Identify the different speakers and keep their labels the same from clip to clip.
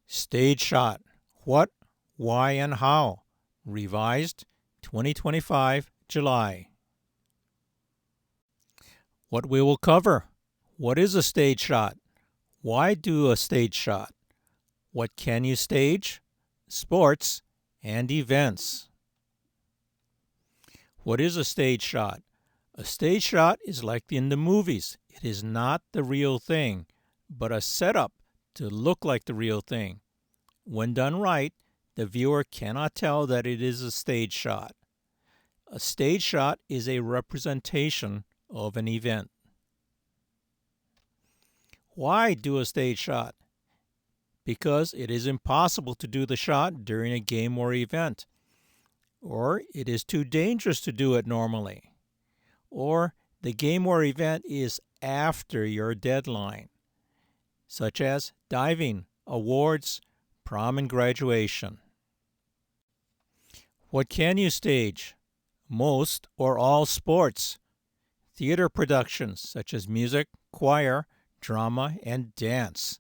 Speaker 1: Stage shot. What, why, and how. Revised 2025 July. What we will cover. What is a stage shot? Why do a stage shot? What can you stage? Sports and events. What is a stage shot? A stage shot is like in the movies. It is not the real thing, but a setup to look like the real thing. When done right, the viewer cannot tell that it is a stage shot. A stage shot is a representation of an event. Why do a stage shot? Because it is impossible to do the shot during a game or event, or it is too dangerous to do it normally, or the game or event is after your deadline, such as diving, awards, prom and graduation. What can you stage? Most or all sports, theater productions such as music, choir, drama, and dance,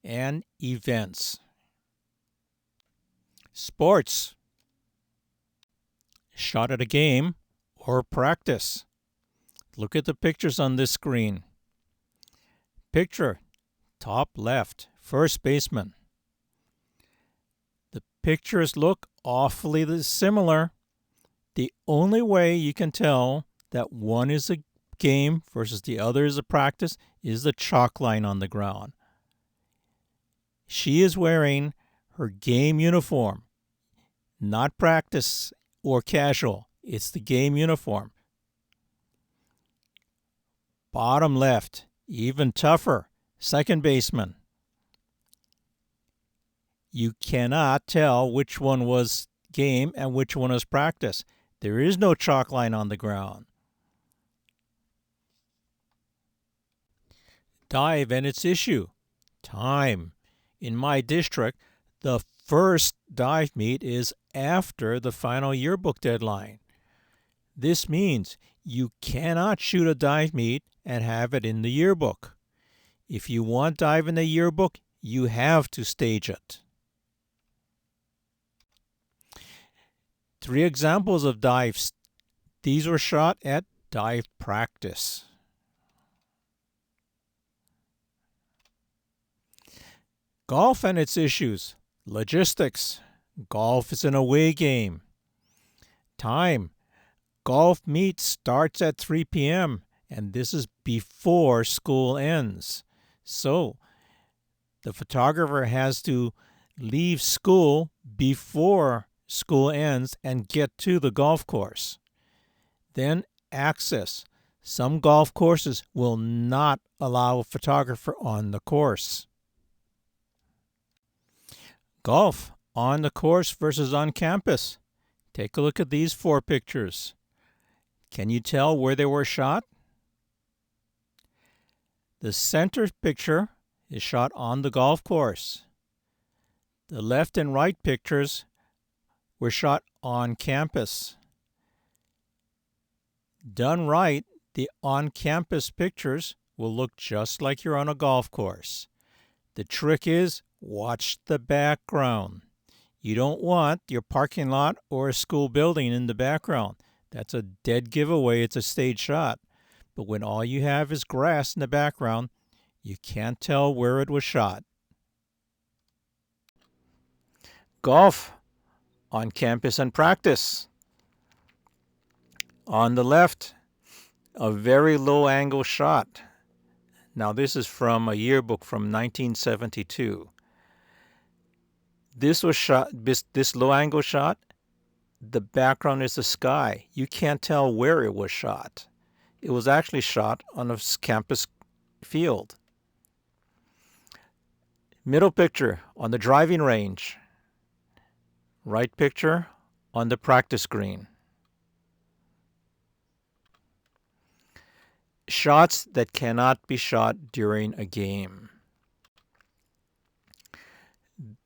Speaker 1: and events. Sports. Shot at a game or practice. Look at the pictures on this screen. Picture, top left, first baseman. The pictures look awfully similar. The only way you can tell that one is a game versus the other is a practice is the chalk line on the ground. She is wearing her game uniform, not practice or casual. It's the game uniform. Bottom left, even tougher, second baseman. You cannot tell which one was game and which one was practice. There is no chalk line on the ground. Dive and its issue. Time. In my district, the first dive meet is after the final yearbook deadline. This means you cannot shoot a dive meet and have it in the yearbook. If you want dive in the yearbook, you have to stage it. 3 examples of dives. These were shot at dive practice. Golf and its issues. Logistics. Golf is an away game. Time. Golf meet starts at 3 p.m. and this is before school ends. So the photographer has to leave school before school ends and get to the golf course. Then access. Some golf courses will not allow a photographer on the course. Golf on the course versus on campus. Take a look at these 4 pictures. Can you tell where they were shot? The center picture is shot on the golf course. The left and right pictures were shot on campus. Done right, the on-campus pictures will look just like you're on a golf course. The trick is, watch the background. You don't want your parking lot or a school building in the background. That's a dead giveaway. It's a stage shot. But when all you have is grass in the background, you can't tell where it was shot. Golf on campus and practice. On the left, a very low angle shot. Now this is from a yearbook from 1972. This was shot, this low angle shot, the background is the sky. You can't tell where it was shot. It was actually shot on a campus field. Middle picture on the driving range. Right picture on the practice green. Shots that cannot be shot during a game.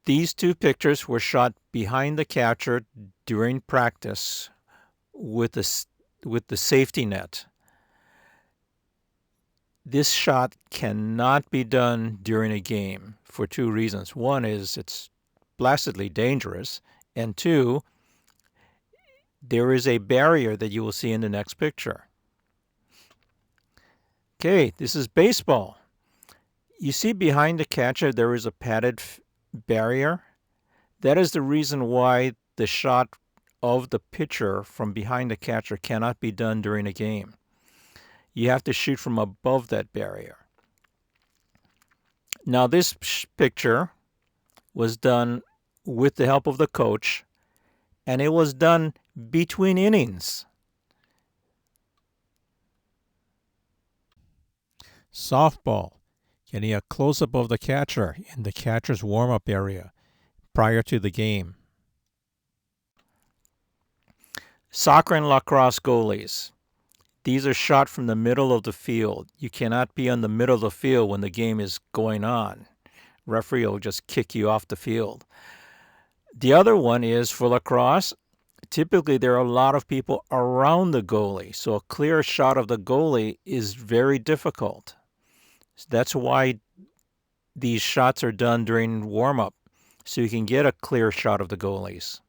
Speaker 1: These 2 pictures were shot behind the catcher during practice with the safety net. This shot cannot be done during a game for two reasons. One is it's blastedly dangerous, and two, there is a barrier that you will see in the next picture. Okay, this is baseball. You see behind the catcher there is a padded barrier. That is the reason why the shot of the pitcher from behind the catcher cannot be done during a game. You have to shoot from above that barrier. Now this picture was done with the help of the coach, and it was done between innings. Softball, getting a close-up of the catcher in the catcher's warm-up area prior to the game. Soccer and lacrosse goalies. These are shot from the middle of the field. You cannot be on the middle of the field when the game is going on. Referee will just kick you off the field. The other one is for lacrosse. Typically, there are a lot of people around the goalie, so a clear shot of the goalie is very difficult. That's why these shots are done during warm-up, so you can get a clear shot of the goalies.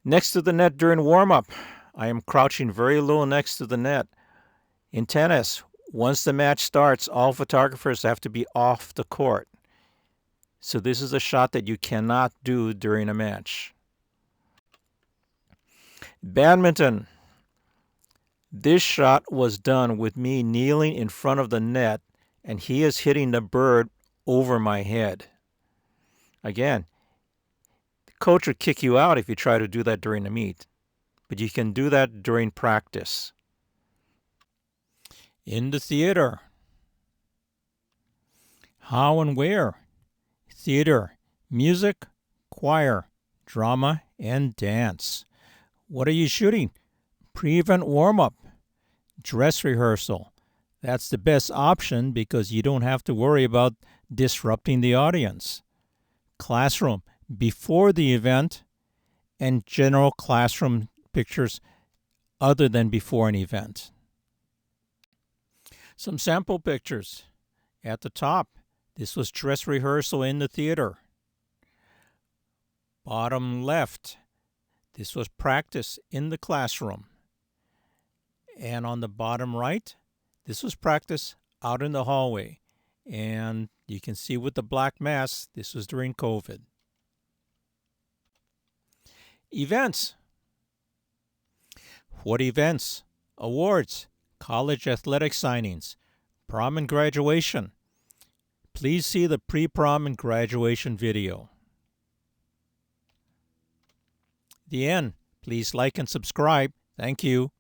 Speaker 1: Next to the net during warm-up, I am crouching very low next to the net. In tennis, once the match starts, all photographers have to be off the court. So this is a shot that you cannot do during a match. Badminton. This shot was done with me kneeling in front of the net, and he is hitting the bird over my head. Again, the coach would kick you out if you try to do that during the meet, but you can do that during practice. In the theater. How and where? Theater, music, choir, drama, and dance. What are you shooting? Pre-event warm-up, dress rehearsal. That's the best option because you don't have to worry about disrupting the audience. Classroom, before the event, and general classroom pictures other than before an event. Some sample pictures. At the top, this was dress rehearsal in the theater. Bottom left, this was practice in the classroom. And on the bottom right, this was practice out in the hallway. And you can see with the black mask, this was during COVID. Events. What events? Awards, college athletic signings, prom and graduation. Please see the pre-prom and graduation video. The end. Please like and subscribe. Thank you.